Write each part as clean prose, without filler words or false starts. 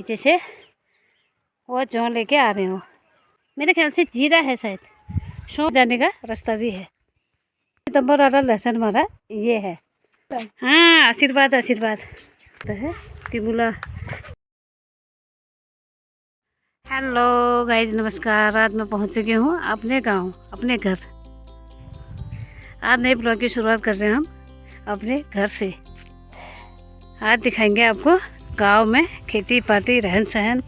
नीचे से वो जौ लेके आ रहे हो। मेरे ख्याल से जीरा है शायद, सौंप जाने का रास्ता भी है। सितंबर वाला लहसुन हमारा ये है। हाँ, आशीर्वाद आशीर्वाद तो है तिमुला। हेलो गाइज, नमस्कार। आज मैं पहुंच चुकी हूँ अपने गांव, अपने घर। आज नए ब्लॉग की शुरुआत कर रहे हैं हम अपने घर से। आज दिखाएंगे आपको गांव में खेती पाती, रहन सहन,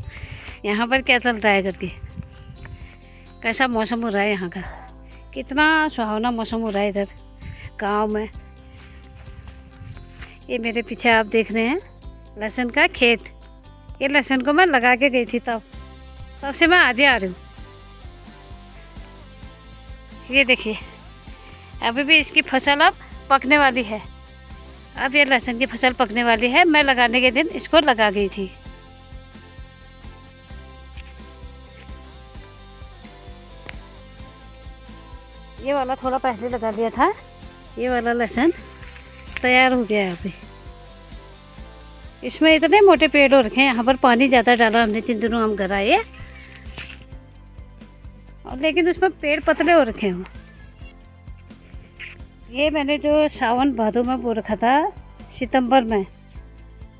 यहाँ पर क्या चल रहा है करके, कैसा मौसम हो रहा है यहाँ का। कितना सुहावना मौसम हो रहा है इधर गांव में। ये मेरे पीछे आप देख रहे हैं लहसुन का खेत। ये लहसुन को मैं लगा के गई थी तब से मैं आज ही आ रही हूँ। ये देखिए, अभी भी इसकी फसल अब पकने वाली है। अब ये लहसुन की फसल पकने वाली है। मैं लगाने के दिन इसको लगा गई थी। ये वाला थोड़ा पहले लगा लिया था। ये वाला लहसुन तैयार हो गया है अभी। इसमें इतने मोटे पेड़ हो रखे हैं। यहाँ पर पानी ज़्यादा डाला हमने जिन दिनों हम घर आए, और लेकिन उसमें पेड़ पतले हो रखे हैं। ये मैंने जो सावन भादों में बो रखा था, सितंबर में,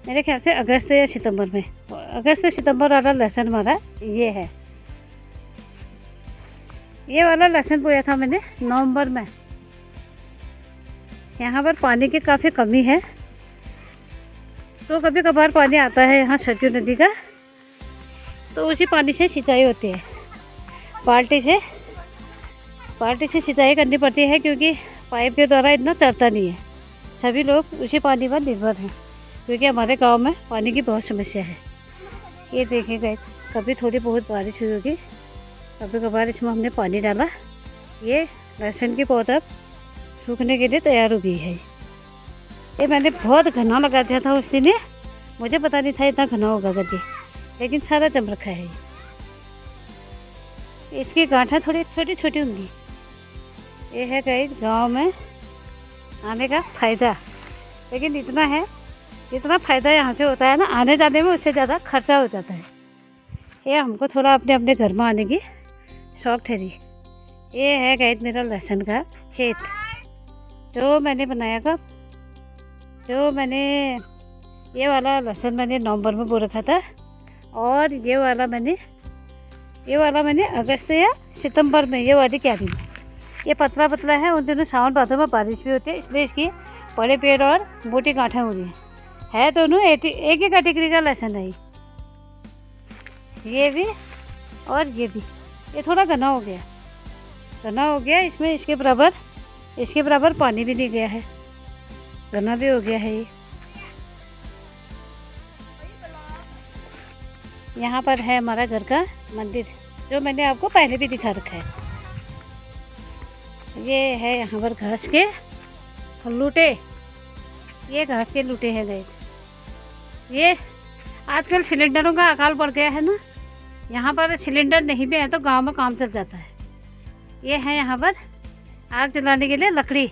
मेरे ख्याल से अगस्त या सितंबर में, अगस्त सितंबर वाला लहसुन हमारा ये है। ये वाला लहसुन बोया था मैंने नवंबर में। यहाँ पर पानी की काफ़ी कमी है, तो कभी कभार पानी आता है यहाँ सरयू नदी का, तो उसी पानी से सिंचाई होती है। बाल्टी से सिंचाई करनी पड़ती है, क्योंकि पाइप के द्वारा इतना चलता नहीं है। सभी लोग उसी पानी पर निर्भर हैं, क्योंकि हमारे गांव में पानी की बहुत समस्या है। ये देखिए, कभी थोड़ी बहुत बारिश हुई होगी, कभी कभार इसमें हमने पानी डाला। ये लहसुन की पौधा सूखने के लिए तैयार हो गई है। ये मैंने बहुत घना लगा दिया था उस दिन, मुझे पता नहीं था इतना घना होगा करके, लेकिन सारा जम रखा है। इसकी गांठें थोड़ी छोटी छोटी होंगी। ये है गाइस गांव में आने का फ़ायदा। लेकिन इतना फ़ायदा यहाँ से होता है ना, आने जाने में उससे ज़्यादा खर्चा हो जाता है। ये हमको थोड़ा अपने घर में आने की शौक ठहरी। ये है गाइस मेरा लहसुन का खेत, जो मैंने बनाया था। ये वाला लहसुन मैंने नवंबर में बो रखा था, और ये वाला मैंने अगस्त या सितंबर में, ये वाली क्यारी में। ये पतला पतला है। उन दिनों सावन भादों में बारिश भी होती है, इसलिए इसकी बड़े पेड़ और मोटी गांठें हो रही है दोनों एक ही कैटेगरी का लहसुन है। ये भी और ये भी। ये थोड़ा घना हो गया। इसमें इसके बराबर पानी भी नहीं गया है, घना भी हो गया है। ये यहाँ पर है हमारा घर का मंदिर, जो मैंने आपको पहले भी दिखा रखा है। ये है यहाँ पर घास के लूटे। ये घास के लूटे हैं गए। ये आजकल सिलेंडरों का अकाल पड़ गया है ना, यहाँ पर सिलेंडर नहीं भी है तो गांव में काम चल जाता है। ये है यहाँ पर आग जलाने के लिए लकड़ी।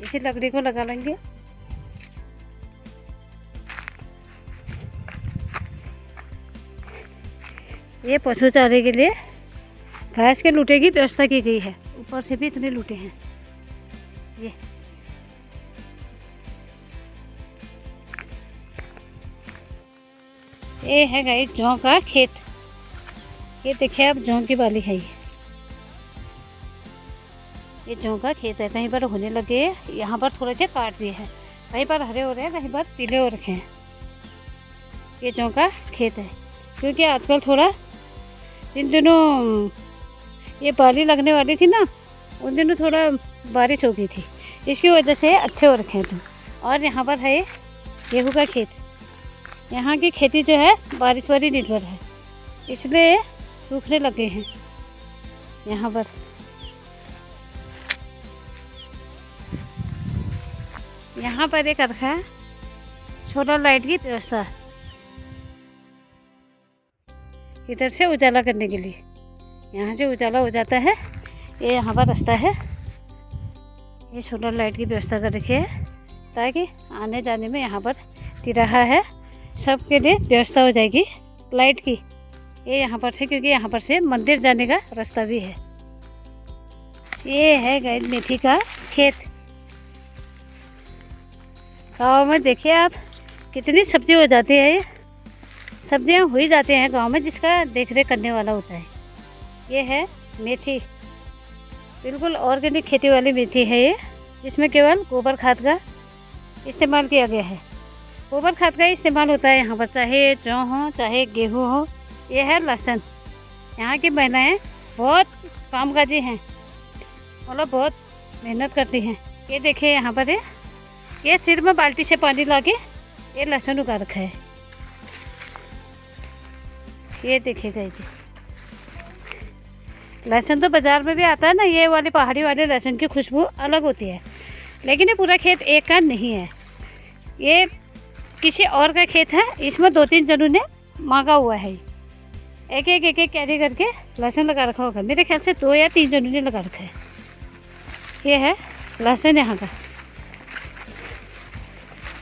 इसी लकड़ी को लगा लेंगे। ये पशु चारे के लिए घास के लूटे की व्यवस्था की गई है। ऊपर से भी इतने लूटे हैं। ये है गाइस जौ का खेत। ये देखिए आप, जौ की बाली है। ये जौ का खेत है। कहीं पर होने लगे, यहाँ पर थोड़े से काट दिए हैं, कहीं पर हरे हो रहे हैं, कहीं पर पीले हो रखे हैं। ये जौ का खेत है, क्योंकि आजकल थोड़ा इन दिनों ये बाली लगने वाली थी ना, उन दिनों थोड़ा बारिश हो गई थी, इसकी वजह से अच्छे हो रखे हैं। तो और यहाँ पर है गेहूँ का खेत। यहाँ की खेती जो है बारिश पर ही निर्भर है, इसलिए सूखने लगे हैं यहाँ पर। यहाँ पर एक रखा है सोलर लाइट की व्यवस्था, इधर से उजाला करने के लिए। यहाँ से उजाला हो जाता है। ये यहाँ पर रास्ता है। ये सोलर लाइट की व्यवस्था कर रखी है, ताकि आने जाने में यहाँ पर तिराहा है, सबके लिए व्यवस्था हो जाएगी लाइट की। ये यहाँ पर से, क्योंकि यहाँ पर से मंदिर जाने का रास्ता भी है। ये है गाइस मेथी का खेत। गाँव में देखिए आप कितनी सब्जी हो जाती है। ये सब्जियाँ हो ही जाती हैं गांव में, जिसका देख रेख करने वाला होता है। ये है मेथी, बिल्कुल ऑर्गेनिक खेती वाली मेथी है ये, जिसमें केवल गोबर खाद का इस्तेमाल किया गया है। गोबर खाद का इस्तेमाल होता है यहाँ पर, चाहे जौ हो चाहे गेहूँ हो। ये है लहसुन। यहाँ की महिलाएं बहुत कामकाजी हैं, मतलब बहुत मेहनत करती हैं। ये देखिए यहाँ पर ये सिर में बाल्टी से पानी ला के ये लहसुन उगा रखा है। ये देखिएगा जी, लहसुन तो बाज़ार में भी आता है ना। ये वाली पहाड़ी वाले लहसुन की खुशबू अलग होती है, लेकिन ये पूरा खेत एक का नहीं है। ये किसी और का खेत है। इसमें 2-3 जनों ने मांगा हुआ है। एक एक कैरी करके लहसुन लगा रखा होगा। मेरे ख्याल से 2 या 3 जनों ने लगा रखा है। ये है लहसुन यहाँ का।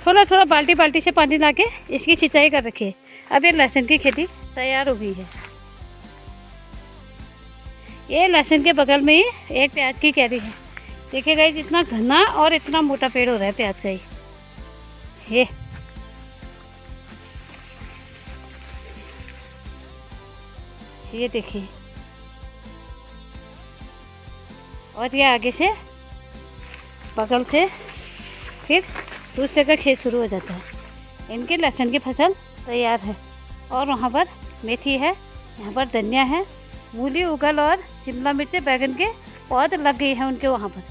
थोड़ा थोड़ा बाल्टी से पानी ला के इसकी सिंचाई कर रखी है। अब ये लहसुन की खेती तैयार हो गई है। ये लहसुन के बगल में ही एक प्याज की क्यारी है। देखिएगा जितना घना और इतना मोटा पेड़ हो रहा है प्याज का ही। ये देखिए, और ये आगे से बगल से फिर दूसरे का खेत शुरू हो जाता है। इनके लहसुन की फसल तैयार है। और वहाँ पर मेथी है, यहाँ पर धनिया है, मूली, उगल और शिमला मिर्च, बैगन के पौध लग गई है उनके वहाँ पर।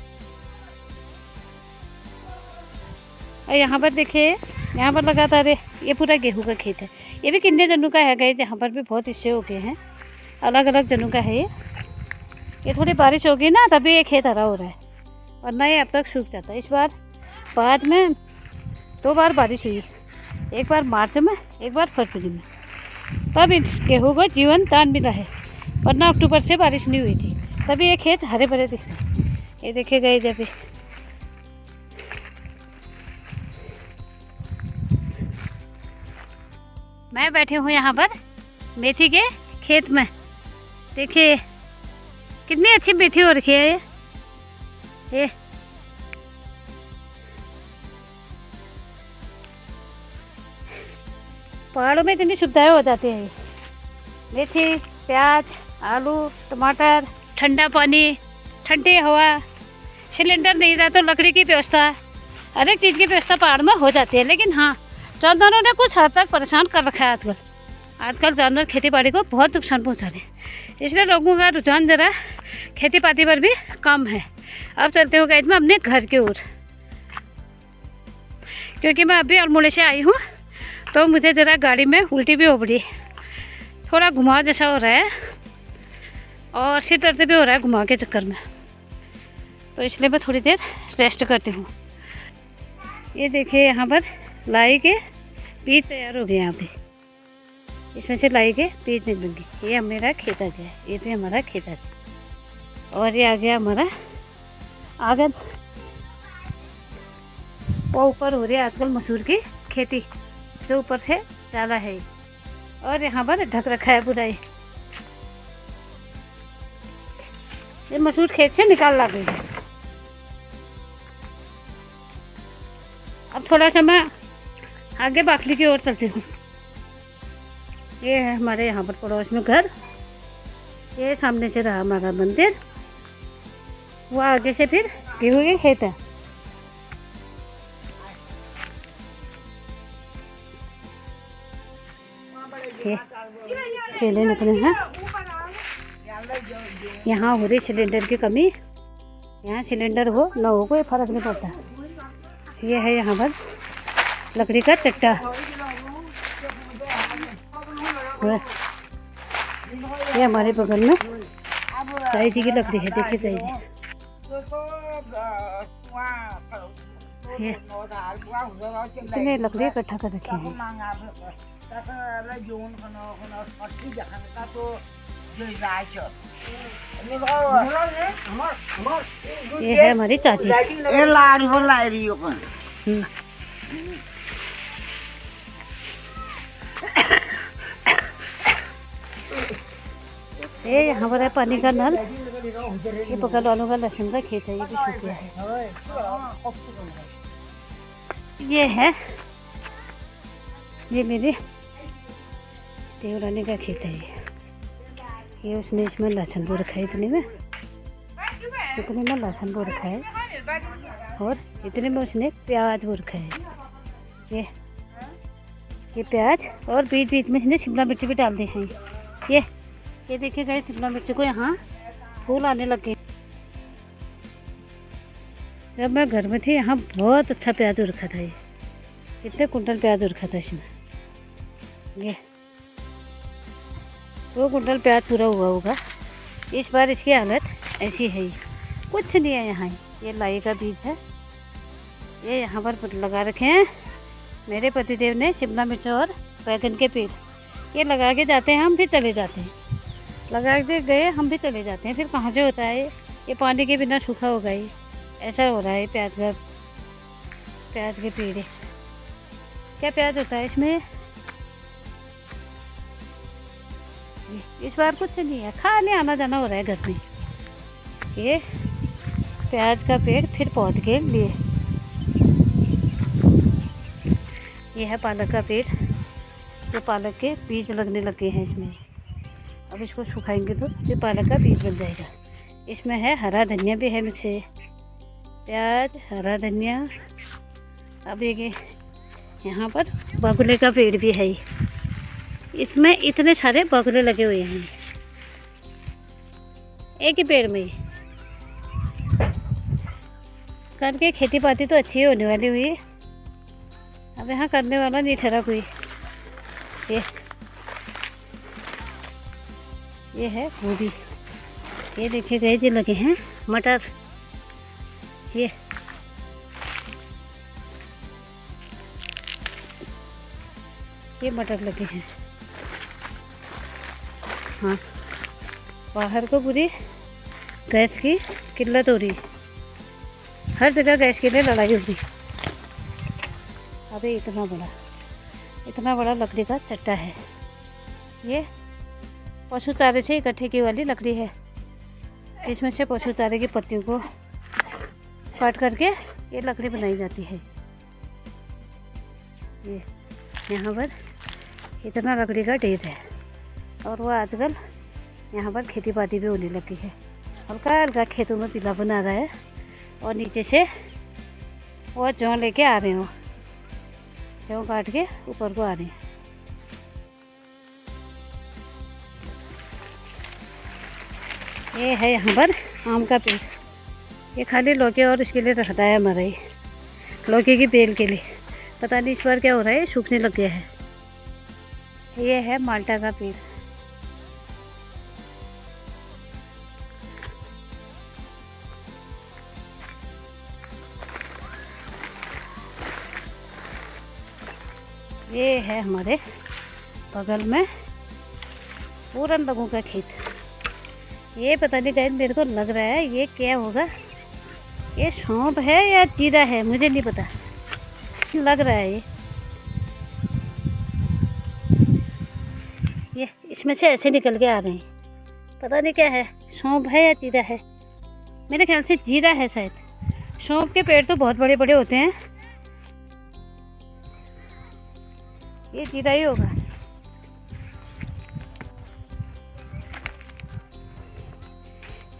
और यहाँ पर देखिए, यहाँ पर लगातार ये पूरा गेहूं का खेत है। ये भी कितने जनों का है गए, यहाँ पर भी बहुत हिस्से हो गए हैं, अलग अलग जनों का है ये थोड़ी बारिश होगी ना तभी ये खेत हरा हो रहा है, वरना ये अब तक सूख जाता है। इस बार बाद में 2 बार बारिश हुई, एक बार मार्च में, एक बार फरवरी में, तब इस गेहूँ को जीवन दान मिला है, वरना अक्टूबर से बारिश नहीं हुई थी। तभी ये खेत हरे भरे दिख रहे हैं। ये देखिएगा ये जब मैं बैठी हूँ यहाँ पर मेथी के खेत में। देखिए कितनी अच्छी मेथी हो रखी है ये पहाड़ों में इतनी सुविधाएं हो जाती है। मेथी, प्याज, आलू, टमाटर, ठंडा पानी, ठंडी हवा, सिलेंडर नहीं रहा तो लकड़ी की व्यवस्था, हर एक चीज़ की व्यवस्था पहाड़ में हो जाती है। लेकिन हाँ, जानवरों ने कुछ हद तक परेशान कर रखा है आजकल जानवर खेती बाड़ी को बहुत नुकसान पहुंचा रहे हैं, इसलिए लोगों का रुझान ज़रा खेती बाड़ी पर भी कम है। अब चलते हो गाइस मैं अपने घर की ओर, क्योंकि मैं अभी अल्मोड़े से आई हूँ तो मुझे ज़रा गाड़ी में उल्टी भी हो पड़ी, थोड़ा घुमाव जैसा हो रहा है और सिर दर्द भी हो रहा है घुमाव के चक्कर में, तो इसलिए मैं थोड़ी देर रेस्ट करती हूँ। ये देखिए यहाँ पर लाई के बीज तैयार हो गए। यहाँ पे इसमें से लाई के बीज निकलेंगे। ये मेरा खेत आ गया है, ये भी हमारा खेत आ गया, और ये आ गया हमारा आगन। वो ऊपर हो रही है आजकल मसूर की खेती, जो ऊपर से डाला है, और यहाँ पर ढक रखा है पूरा। ये मसूर खेत से निकाल ला गई है। अब थोड़ा सा मैं आगे बाखली की ओर चलती हूँ। ये है हमारे यहाँ पर पड़ोस में घर, ये सामने से रहा हमारा मंदिर, वो आगे से फिर गेहूँ के खेत है। केले निकले हैं। यहाँ हो रही सिलेंडर की कमी, यहाँ सिलेंडर हो न हो कोई फर्क नहीं पड़ता। ये है यहाँ पर लकड़ी का चट्टा, ये हमारे बगल में ताई जी की लकड़ी है। देखिए ताई जी, ये इतने लकड़ी इकट्ठा कर रखे हैं। ये है हमारी चाची। ये यहाँ पर है पानी का नल। ये बगल वालों का लहसुन का खेत है, ये भी सूख गया है। ये है, ये मेरी देवरानी का खेत है। ये उसने इसमें लहसुन बो रखा है, इतने में लहसुन बो रखा है, और इतने में उसने प्याज बो रखा है। ये प्याज, और बीच बीच में इसने शिमला मिर्च भी डाल दी हैं। ये देखिए गाइस, शिमला मिर्च को यहाँ फूल आने लगे। जब मैं घर में थी यहाँ बहुत अच्छा प्याज रखा था। ये कितने कुंटल प्याज रखा था इसमें। ये 2 कुंटल प्याज पूरा हुआ होगा। इस बार इसकी हालत ऐसी है, कुछ नहीं है यहाँ। ये लाई का बीज है, ये यहाँ पर लगा रखे हैं मेरे पतिदेव ने, शिमला मिर्च और बैगन के पेड़। ये लगा के जाते हैं, हम भी चले जाते हैं। लगा के गए, हम भी चले जाते हैं, फिर कहाँ से होता है। ये पानी के बिना सूखा होगा। ये ऐसा हो रहा है प्याज के पेड़। क्या प्याज होता है इसमें। इस बार कुछ नहीं है, खाने आना जाना हो रहा है घर में। ये प्याज का पेड़ फिर पौध के लिए। ये है पालक का पेड़, जो पालक के बीज लगने लगे हैं इसमें। अब इसको सुखाएंगे तो ये पालक का बीज बन जाएगा। इसमें है हरा धनिया भी है मिक्स है, प्याज, हरा धनिया। अब ये यहाँ पर बगुले का पेड़ भी है। इसमें इतने सारे बगुले लगे हुए हैं एक ही पेड़ में। करके खेती पाती तो अच्छी होने वाली हुई। अब यहाँ करने वाला नहीं ठहरा कोई। ये है गोभी। ये देखिए गए जो लगे हैं मटर। ये मटर लगे हैं। हाँ, बाहर को पूरी गैस की किल्लत हो रही, हर जगह गैस के लिए लड़ाई हो रही। अबे इतना बड़ा लकड़ी का चट्टा है। ये पशु चारे से इकट्ठे की वाली लकड़ी है, जिसमें से पशु चारे की पत्तियों को काट करके ये लकड़ी बनाई जाती है। ये यहाँ पर इतना लकड़ी का ढेर है, और वह आजकल यहाँ पर खेती बाड़ी भी होने लगी है। हल्का हल्का खेतों में पीला बना रहा है, और नीचे से वो जौ लेके आ रहे हो, जौ काट के ऊपर को आ रहे हैं। ये है यहाँ पर आम का पेड़। ये खाली लौकी और उसके लिए रखता है हमारा, ये लौकी की बेल के लिए। पता नहीं इस बार क्या हो रहा है, सूखने लग गया है। ये है माल्टा का पेड़। ये है हमारे बगल में पूरन लोगों का खेत। ये पता नहीं गाइस, मेरे को लग रहा है ये क्या होगा। ये सौंफ है या जीरा है, मुझे नहीं पता, लग रहा है ये इसमें से ऐसे निकल के आ रहे हैं। पता नहीं क्या है, सौंफ है या जीरा है। मेरे ख्याल से जीरा है शायद। सौंफ के पेड़ तो बहुत बड़े बड़े होते हैं, ये जीरा ही होगा।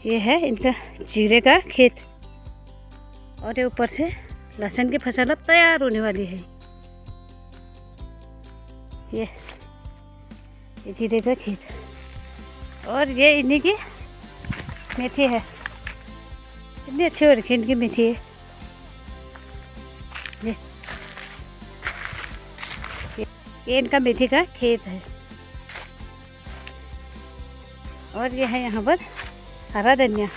ये है इनका जीरे का खेत, और ये ऊपर से लहसुन की फसल अब तैयार होने वाली है। ये जीरे का खेत, और ये इन्हीं की मेथी है। कितनी अच्छी हो रखी है इनकी मेथी है। ये इनका मेथी का खेत है, और ये है यहाँ पर हरा धनिया।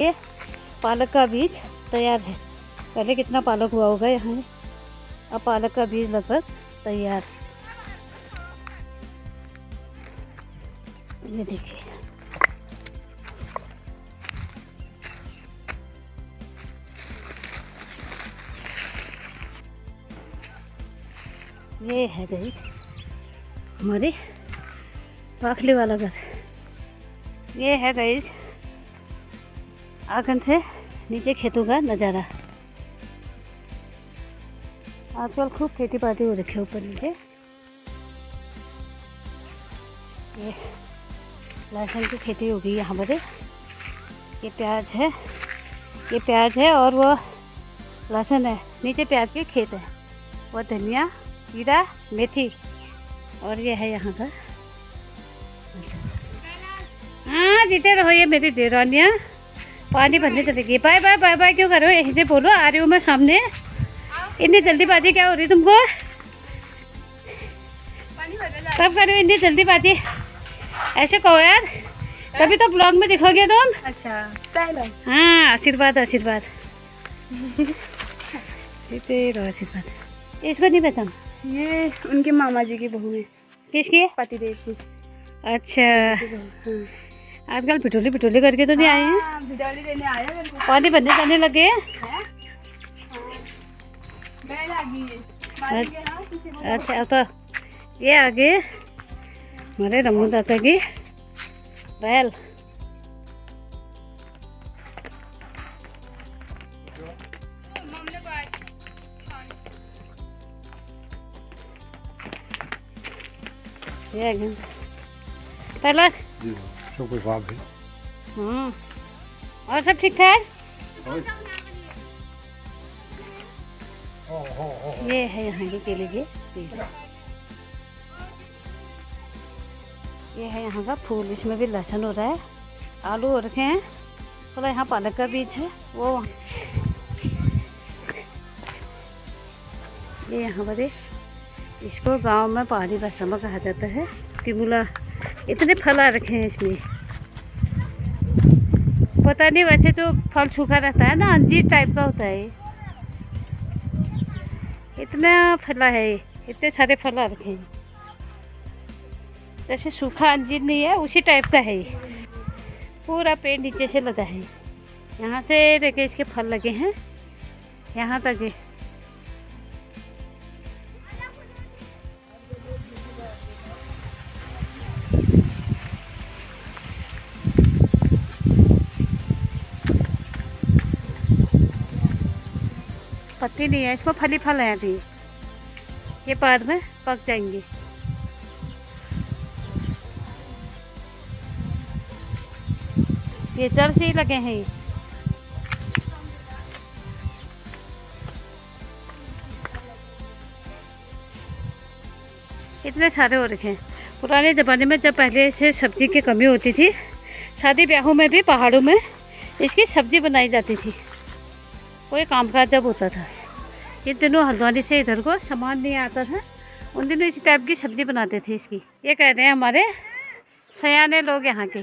ये पालक का बीज तैयार है। पहले कितना पालक हुआ होगा यहाँ, अब पालक का बीज लगभग तैयार। ये देखिए, ये है गाइस हमारे पाखली वाला घर। ये है गाइस आंगन से नीचे खेतों का नज़ारा। आजकल खूब खेती बाड़ी हो रखी है ऊपर नीचे। ये लहसुन की खेती होगी यहाँ पर। ये प्याज है और वो लहसुन है। नीचे प्याज के खेत है, वो धनिया, जीरा, मेथी और ये है यहाँ का। हाँ जीते रहो। ये मेरी देरानियाँ पानी भरने चलेगी। बाय बाय बाय बाय क्यों कर रहे हो? यहीं से बोलो, आ रही हूँ मैं सामने। इतनी जल्दीबाजी क्या हो रही तुमको? कब कर रहे हो इतनी जल्दीबाजी? ऐसे कहो यार, तभी तो ब्लॉग में दिखोगे तुम। अच्छा पहले। हाँ आशीर्वाद आशीर्वाद। जीते रहो आशीर्वाद। इसको नहीं पता। ये उनके मामा जी की बहू है। किसकी? पतिदेव की। अच्छा आजकल पिटोली करके तो नहीं आए हैं? हाँ, बिजली देने आया मेरे को। पानी भरने जाने लगे हैं? बैल आ गई है। मारी के हाँ, किसी को। अच्छा तो ये आगे हमारे रमू दादा की बैल। ये आगे पहला सब कुछ साफ है। और सब ठीक ठाक। ये है यहाँ के केले के पेड़। ये है यहाँ का फूल। इसमें भी लहसुन हो रहा है, आलू हो रखे हैं, थोड़ा यहाँ पालक का बीज है। वो ये यहाँ पर इसको गांव में पहाड़ी भाषा में कहा जाता है तिमुला। इतने फल आ रखे हैं इसमें, पता नहीं। वैसे तो फल सूखा रहता है ना, अंजीर टाइप का होता है। इतना फला है, इतने सारे फल आ रखे हैं। जैसे सूखा अंजीर नहीं है उसी टाइप का है। पूरा पेड़ नीचे से लगा है, यहाँ से लेके इसके फल लगे हैं यहाँ तक है। पत्ती नहीं है इसको, फली फल है अभी। ये बाद में पक जाएंगे। ये जड़ से ही लगे हैं ये। इतने सारे हो रखे हैं। पुराने ज़माने में जब पहले से सब्जी की कमी होती थी, शादी ब्याहों में भी पहाड़ों में इसकी सब्जी बनाई जाती थी। कोई कामकाज जब होता था, जिन दिनों हल्द्वानी से इधर को सामान नहीं आता था, उन दिनों इस टाइप की सब्ज़ी बनाते थे इसकी। ये कह रहे हैं हमारे सयाने लोग यहाँ के।